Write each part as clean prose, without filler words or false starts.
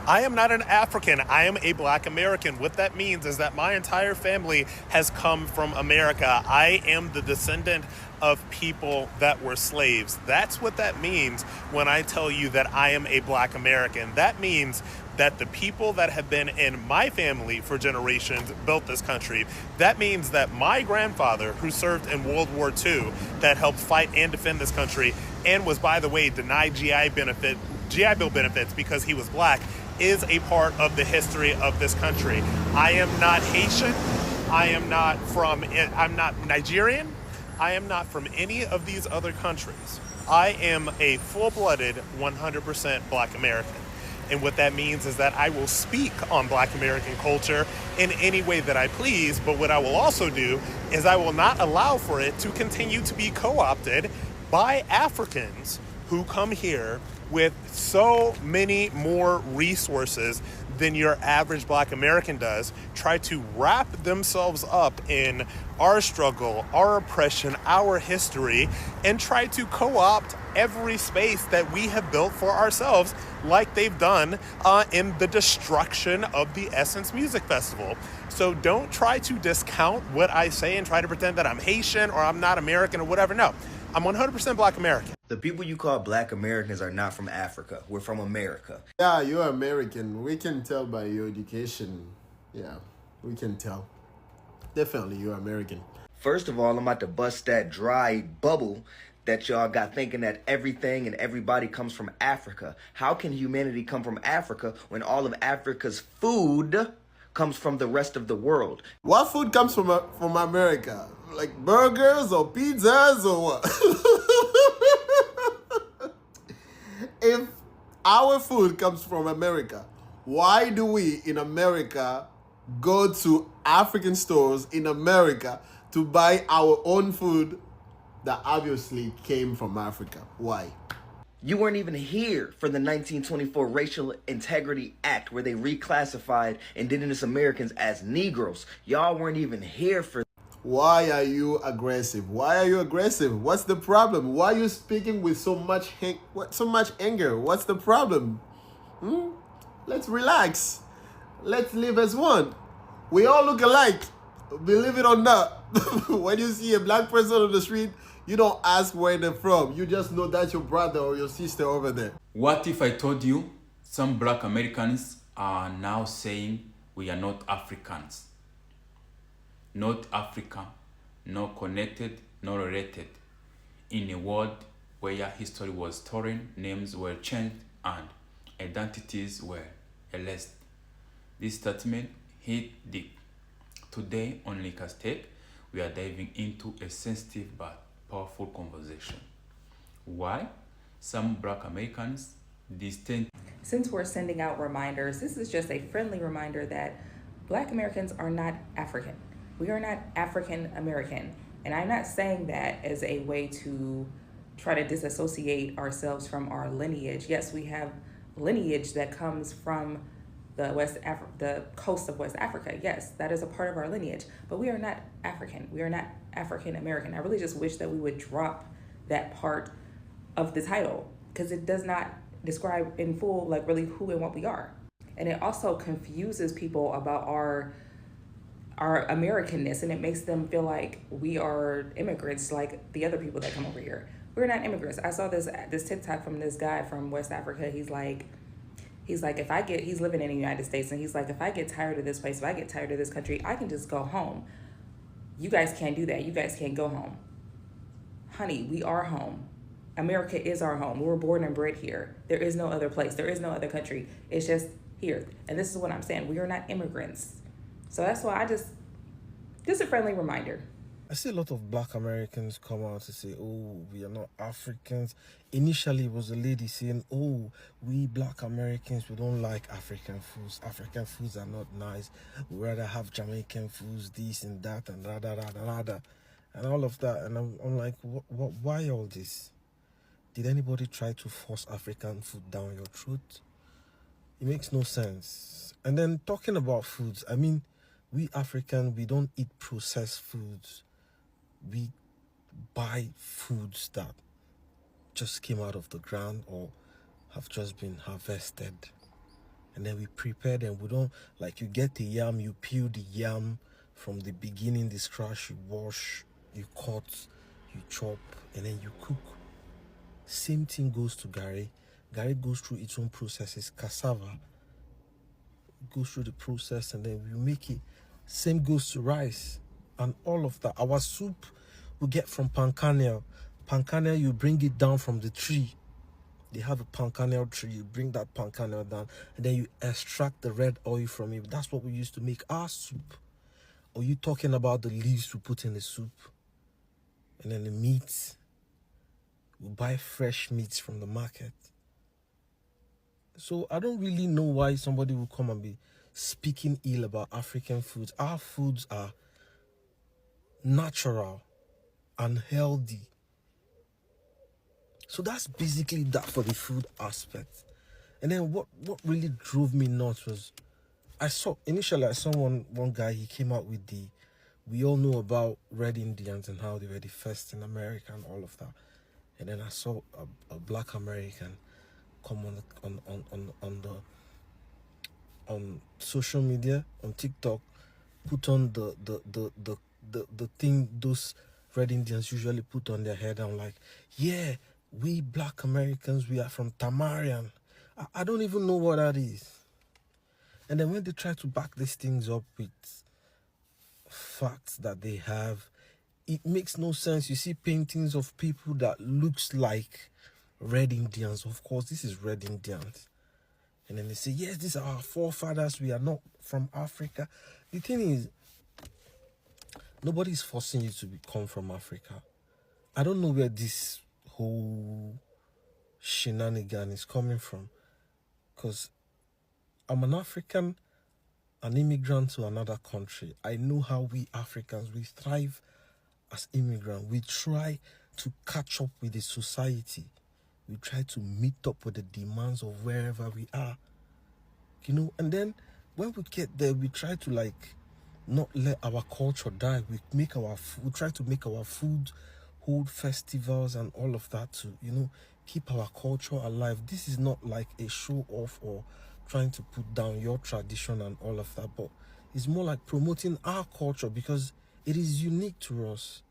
I am not an African. I am a Black American. What that means is that my entire family has come from America. I am the descendant of people that were slaves. That's what that means when I tell you that I am a Black American. That means that the people that have been in my family for generations built this country. That means that my grandfather, who served in World War II, that helped fight and defend this country, and was, by the way, denied GI Bill benefits because he was Black, is a part of the history of this country. I am not Haitian. I'm not Nigerian. I am not from any of these other countries. I am a full-blooded 100% Black American. And what that means is that I will speak on Black American culture in any way that I please, but what I will also do is I will not allow for it to continue to be co-opted by Africans who come here with so many more resources than your average Black American does, try to wrap themselves up in our struggle, our oppression, our history, and try to co-opt every space that we have built for ourselves, like they've done in the destruction of the Essence Music Festival. So don't try to discount what I say and try to pretend that I'm Haitian or I'm not American or whatever. No, I'm 100% Black American. The people you call Black Americans are not from Africa. We're from America. Yeah, you're American. We can tell by your education. Yeah, we can tell. Definitely, you're American. First of all, I'm about to bust that dry bubble that y'all got thinking that everything and everybody comes from Africa. How can humanity come from Africa when all of Africa's food comes from the rest of the world? What food comes from America? Like burgers or pizzas or what? If our food comes from America, why do we in America go to African stores in America to buy our own food that obviously came from Africa? Why? You weren't even here for the 1924 Racial Integrity Act, where they reclassified indigenous Americans as Negroes. Y'all weren't even here for. Why are you aggressive? Why are you aggressive? What's the problem? Why are you speaking with so much anger? What's the problem? Let's relax. Let's live as one. We all look alike. Believe it or not. When you see a Black person on the street, you don't ask where they're from. You just know that's your brother or your sister over there. What if I told you some Black Americans are now saying we are not Africans? Not African, not connected, not related. In a world where history was stolen, names were changed, and identities were erased. This statement hit deep. Today on Liquor Steak, we are diving into a sensitive but powerful conversation. Why some Black Americans distinct. Since we're sending out reminders, this is just a friendly reminder that Black Americans are not African. We are not African American. And I'm not saying that as a way to try to disassociate ourselves from our lineage. Yes, we have lineage that comes from the coast of West Africa. Yes, that is a part of our lineage, but we are not African. We are not African American. I really just wish that we would drop that part of the title because it does not describe in full like really who and what we are. And it also confuses people about our Americanness, and it makes them feel like we are immigrants like the other people that come over here. We're not immigrants. I saw this TikTok from this guy from West Africa. He's like, he's living in the United States, and he's like, if I get tired of this place, if I get tired of this country, I can just go home. You guys can't do that. You guys can't go home. Honey, we are home. America is our home. We were born and bred here. There is no other place. There is no other country. It's just here. And this is what I'm saying. We are not immigrants. So that's why just a friendly reminder. I see a lot of Black Americans come out to say, oh, we are not Africans. Initially, it was a lady saying, oh, we Black Americans, we don't like African foods. African foods are not nice. We rather have Jamaican foods, this and that, and and all of that. And I'm like, why all this? Did anybody try to force African food down your throat? It makes no sense. And then talking about foods, I mean, we African, we don't eat processed foods. We buy foods that just came out of the ground or have just been harvested. and then we prepare them. We don't, like, you get the yam, you peel the yam from the beginning, the scratch, you wash, you cut, you chop, and then you cook. Same thing goes to gari. Gari goes through its own processes. Cassava goes through the process, and then we make it. Same goes to rice and all of that. Our soup we get from pankannel. Pankannel, you bring it down from the tree. They have a pankannel tree. You bring that pankannel down, and then you extract the red oil from it. That's what we used to make our soup. Or you talking about the leaves we put in the soup, and then the meat. We buy fresh meats from the market. So I don't really know why somebody will come and be speaking ill about African foods. Our foods are natural and healthy. So that's basically that for the food aspect. And then what really drove me nuts was initially I saw one guy, he came out with we all know about Red Indians and how they were the first in America and all of that. And then I saw a black American come on social media, on TikTok, put on the thing those Red Indians usually put on their head. I'm like, yeah, we black Americans, we are from Tamarian. I don't even know what that is. And then when they try to back these things up with facts that they have, it makes no sense. You see paintings of people that looks like Red Indians. Of course, this is Red Indians. And then they say, yes, these are our forefathers. We are not from Africa. The thing is, nobody's forcing you to come from Africa. I don't know where this whole shenanigan is coming from. Because I'm an African, an immigrant to another country. I know how we Africans, we thrive as immigrants. We try to catch up with the society. We try to meet up with the demands of wherever we are. And then when we get there, we try to not let our culture die. We try to make our food, hold festivals and all of that to, keep our culture alive. This is not like a show off or trying to put down your tradition and all of that, but it's more like promoting our culture because it is unique to us.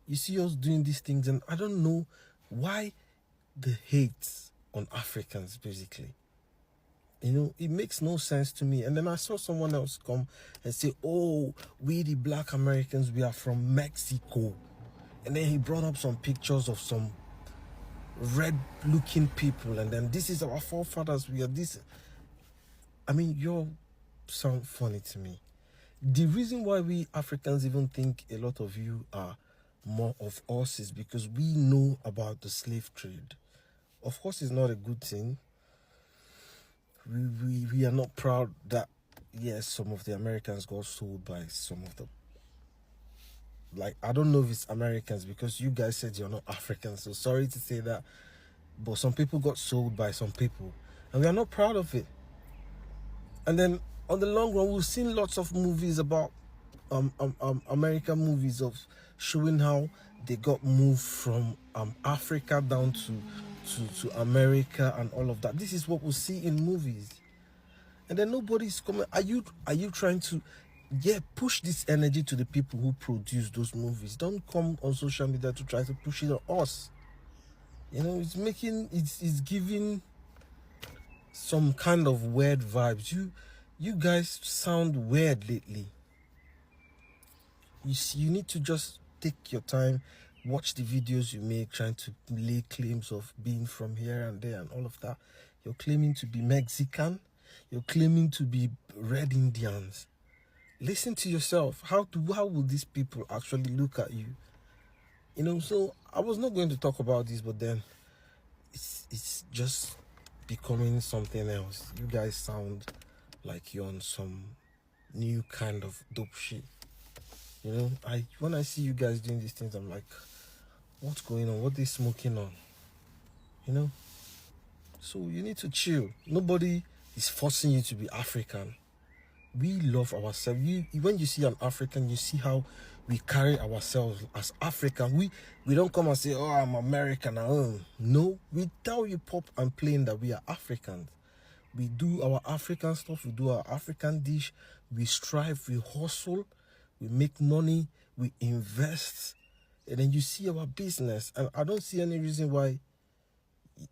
You see us doing these things, and I don't know why the hate on Africans, basically. It makes no sense to me. And then I saw someone else come and say, oh, we the black Americans, we are from Mexico. And then he brought up some pictures of some red-looking people, and then this is our forefathers, we are this. I mean, you sound funny to me. The reason why we Africans even think a lot of you are more of us is because we know about the slave trade. Of course, it's not a good thing. We are not proud that, yes, some of the Americans got sold by some of the, I don't know if it's Americans because you guys said you're not Africans, so sorry to say that, but some people got sold by some people, and we are not proud of it. And then on the long run, we've seen lots of movies about American movies of showing how they got moved from Africa down to America and all of that. This is what we see in movies. And then nobody's coming. Are you trying to push this energy to the people who produce those movies? Don't come on social media to try to push it on us. It's giving some kind of weird vibes. You guys sound weird lately. You need to just take your time, watch the videos you make, trying to lay claims of being from here and there and all of that. You're claiming to be Mexican. You're claiming to be Red Indians. Listen to yourself. How will these people actually look at you? So I was not going to talk about this, but then it's just becoming something else. You guys sound like you're on some new kind of dope shit. When I see you guys doing these things, I'm like, what's going on? What are they smoking on? So you need to chill. Nobody is forcing you to be African. We love ourselves. When you see an African, you see how we carry ourselves as African. We don't come and say, oh, I'm American. No, we tell you pop and plain that we are Africans. We do our African stuff, we do our African dish, we strive, we hustle, we make money, we invest, and then you see our business. And I don't see any reason why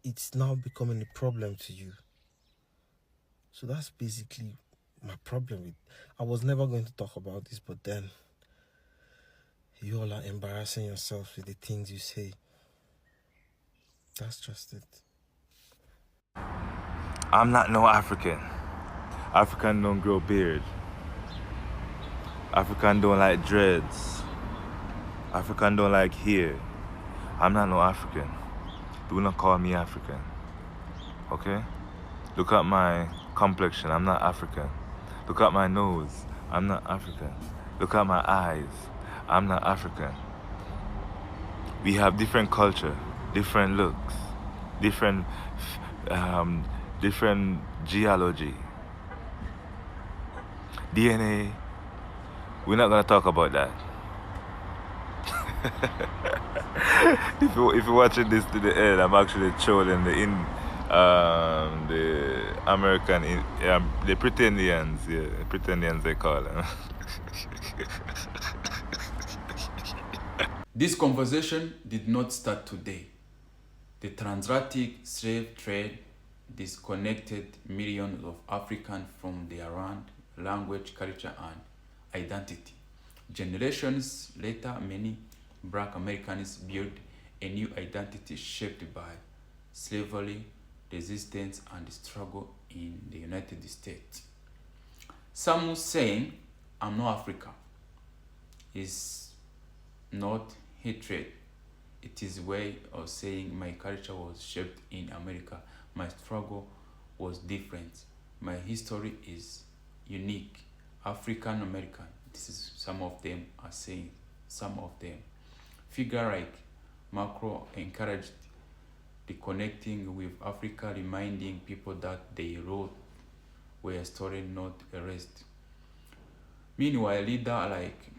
it's now becoming a problem to you. So that's basically my problem with. I was never going to talk about this, but then you all are embarrassing yourself with the things you say. That's just it. I'm not no African. African don't grow beard. African don't like dreads. African don't like hair. I'm not no African. Do not call me African. Okay? Look at my complexion. I'm not African. Look at my nose. I'm not African. Look at my eyes. I'm not African. We have different culture, different looks, different different geology. DNA, we're not gonna talk about that. if you're watching this to the end, I'm actually trolling the American, the pretendians, pretendians they call them. This conversation did not start today. The transatlantic slave trade disconnected millions of Africans from their land, language, culture, and identity. Generations later, many Black Americans built a new identity shaped by slavery, resistance, and struggle in the United States. Some saying, I'm not African, is not hatred. It is a way of saying my culture was shaped in America. My struggle was different. My history is unique. African American. This is some of them are saying. Some of them. Figure like Macron encouraged the connecting with Africa, reminding people that they wrote were stolen, not erased. Meanwhile, leaders like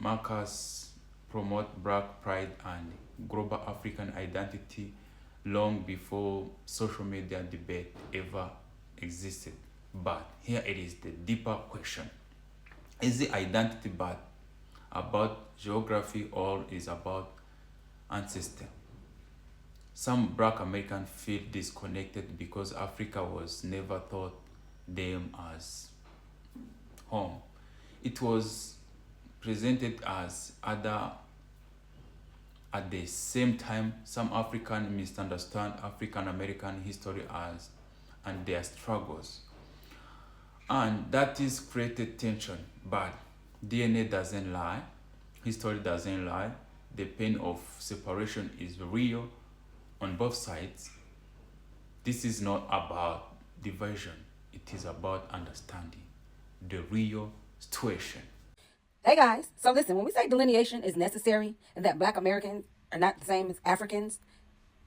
Marcus promote Black pride and global African identity long before social media debate ever existed. But here it is, the deeper question. Is the identity but about geography or is about ancestry? Some Black Americans feel disconnected because Africa was never thought them as home. It was presented as other. At the same time, some Africans misunderstand African American history as and their struggles. And that is created tension. But DNA doesn't lie, history doesn't lie. The pain of separation is real on both sides. This is not about division, it is about understanding the real situation. Hey guys, so listen, when we say delineation is necessary and that Black Americans are not the same as Africans,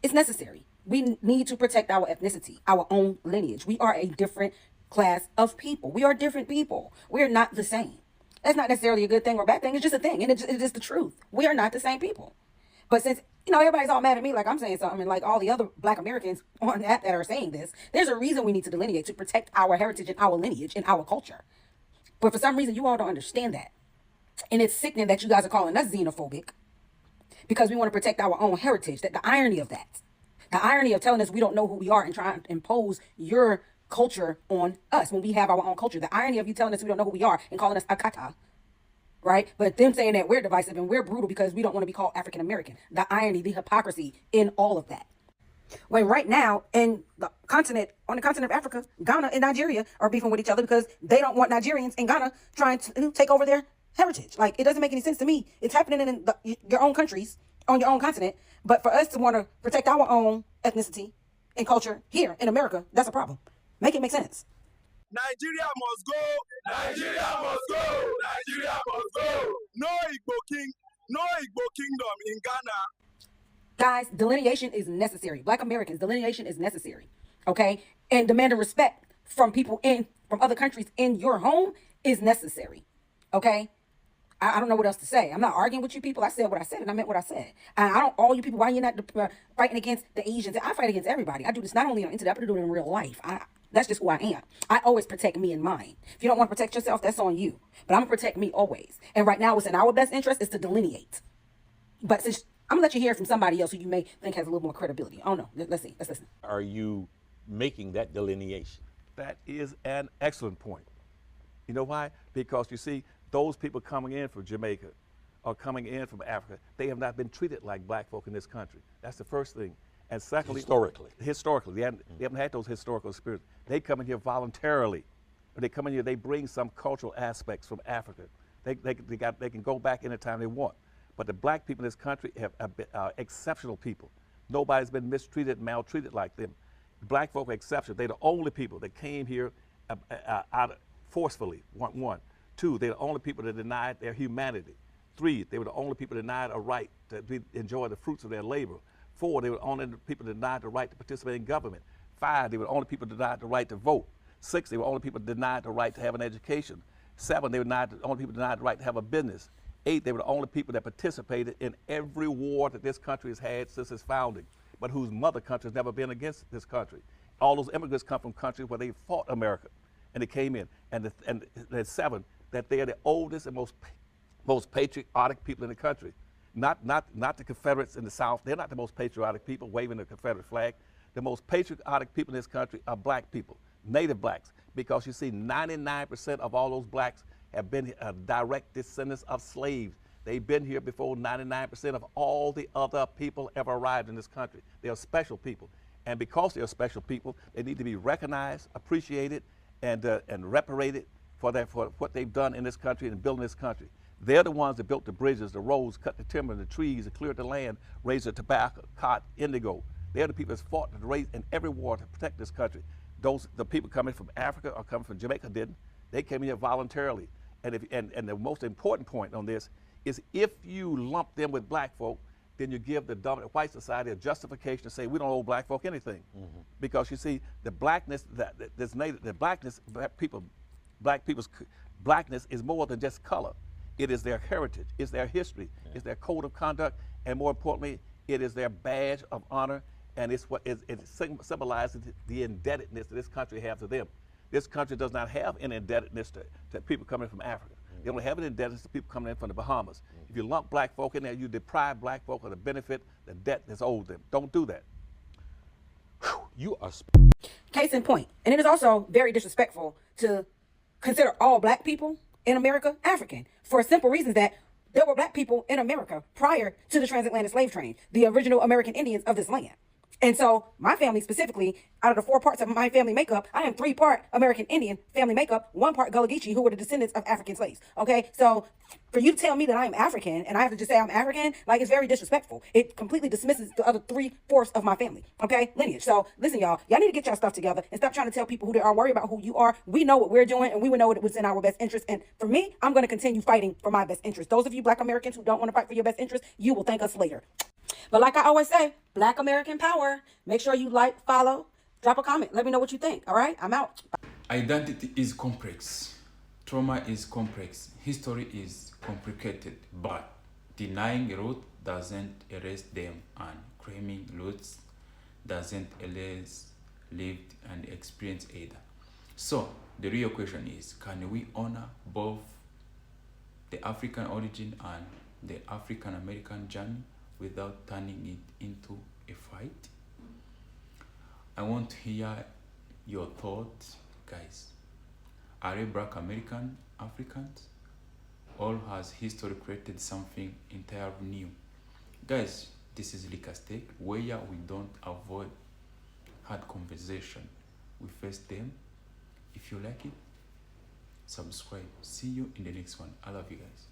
it's necessary. We need to protect our ethnicity, our own lineage. We are a different class of people. We are different people. We're not the same. That's not necessarily a good thing or bad thing. It's just a thing, and it's just the truth. We are not the same people. But since, everybody's all mad at me like I'm saying something, and like all the other Black Americans on that are saying this, there's a reason we need to delineate to protect our heritage and our lineage and our culture. But for some reason, you all don't understand that. And it's sickening that you guys are calling us xenophobic because we want to protect our own heritage. That the irony of that, the irony of telling us we don't know who we are and trying to impose your culture on us when we have our own culture. The irony of you telling us we don't know who we are and calling us Akata, right? But them saying that we're divisive and we're brutal because we don't want to be called African American. The irony, the hypocrisy in all of that. When right now on the continent of Africa, Ghana and Nigeria are beefing with each other because they don't want Nigerians in Ghana trying to take over their heritage. Like, it doesn't make any sense to me. It's happening in your own countries, on your own continent. But for us to want to protect our own ethnicity and culture here in America, that's a problem. Make it make sense. Nigeria must go. Nigeria must go. Nigeria must go. No Igbo kingdom in Ghana. Guys, delineation is necessary. Black Americans, delineation is necessary. Okay? And demanding respect from people from other countries in your home is necessary. Okay? I don't know what else to say. I'm not arguing with you people. I said what I said, and I meant what I said. And I don't, all you people, why you're not fighting against the Asians? I fight against everybody. I do this not only on internet, I do it in real life. That's just who I am. I always protect me and mine. If you don't want to protect yourself, that's on you. But I'm going to protect me always. And right now, what's in our best interest is to delineate. But since I'm going to let you hear from somebody else who you may think has a little more credibility. Oh, no. Let's see. Let's listen. Are you making that delineation? That is an excellent point. You know why? Because you see, those people coming in from Jamaica or coming in from Africa, they have not been treated like black folk in this country. That's the first thing. And secondly, historically, they haven't had those historical experiences. They come in here voluntarily. When they come in here, they bring some cultural aspects from Africa. They can go back anytime they want. But the black people in this country are exceptional people. Nobody's been mistreated, maltreated like them. Black folk are exceptional. They're the only people that came here forcefully, one. Two, they're the only people that denied their humanity. Three, they were the only people denied a right to enjoy the fruits of their labor. Four, they were the only people denied the right to participate in government. Five, they were the only people denied the right to vote. Six, they were the only people denied the right to have an education. Seven, they were the only people denied the right to have a business. Eight, they were the only people that participated in every war that this country has had since its founding, but whose mother country has never been against this country. All those immigrants come from countries where they fought America, and they came in. And there's seven, that they are the oldest and most patriotic people in the country. Not the Confederates in the South. They're not the most patriotic people waving the Confederate flag. The most patriotic people in this country are black people, native blacks, because you see 99% of all those blacks have been direct descendants of slaves. They've been here before 99% of all the other people ever arrived in this country. They are special people. And because they are special people, they need to be recognized, appreciated, and reparated for what they've done in this country and building this country. They're the ones that built the bridges, the roads, cut the timber, the trees, and cleared the land, raised the tobacco, cotton, indigo. They're the people that fought to raise in every war to protect this country. The people coming from Africa or coming from Jamaica didn't. They came here voluntarily. And the most important point on this is if you lump them with black folk, then you give the dominant white society a justification to say we don't owe black folk anything. Mm-hmm. Because you see, the blackness black people's blackness is more than just color. It is their heritage, it's their history, it's their code of conduct, and more importantly, it is their badge of honor, and it symbolizes the indebtedness that this country has to them. This country does not have an indebtedness to people coming from Africa. They only have an indebtedness to people coming in from the Bahamas. If you lump black folk in there, you deprive black folk of the benefit, the debt that's owed them. Don't do that. You are. Case in point. And it is also very disrespectful to consider all black people in America African, for a simple reason that there were black people in America prior to the transatlantic slave trade, the original American Indians of this land. And so my family specifically, out of the 4 parts of my family makeup, I am 3-part American Indian family makeup, 1 part Gullah Geechee, who were the descendants of African slaves. Okay, so for you to tell me that I am African and I have to just say I'm African, like, it's very disrespectful. It completely dismisses the other 3/4 of my family, okay, lineage. So listen, y'all need to get y'all stuff together and stop trying to tell people who they are. Worry about who you are. We know what we're doing, and we would know what was in our best interest. And for me, I'm going to continue fighting for my best interest. Those of you black Americans who don't want to fight for your best interest, you will thank us later. But like I always say, Black American power. Make sure you like, follow, drop a comment. Let me know what you think. All right, I'm out. Identity is complex. Trauma is complex. History is complicated. But denying root doesn't erase them, and claiming roots doesn't erase lived and experience either. So the real question is, can we honor both the African origin and the African American journey without turning it into a fight? I want to hear your thoughts, guys. Are we Black American Africans, or has history created something entirely new? Guys, this is Lika's Take, where we don't avoid hard conversation. We face them. If you like it, subscribe. See you in the next one. I love you guys.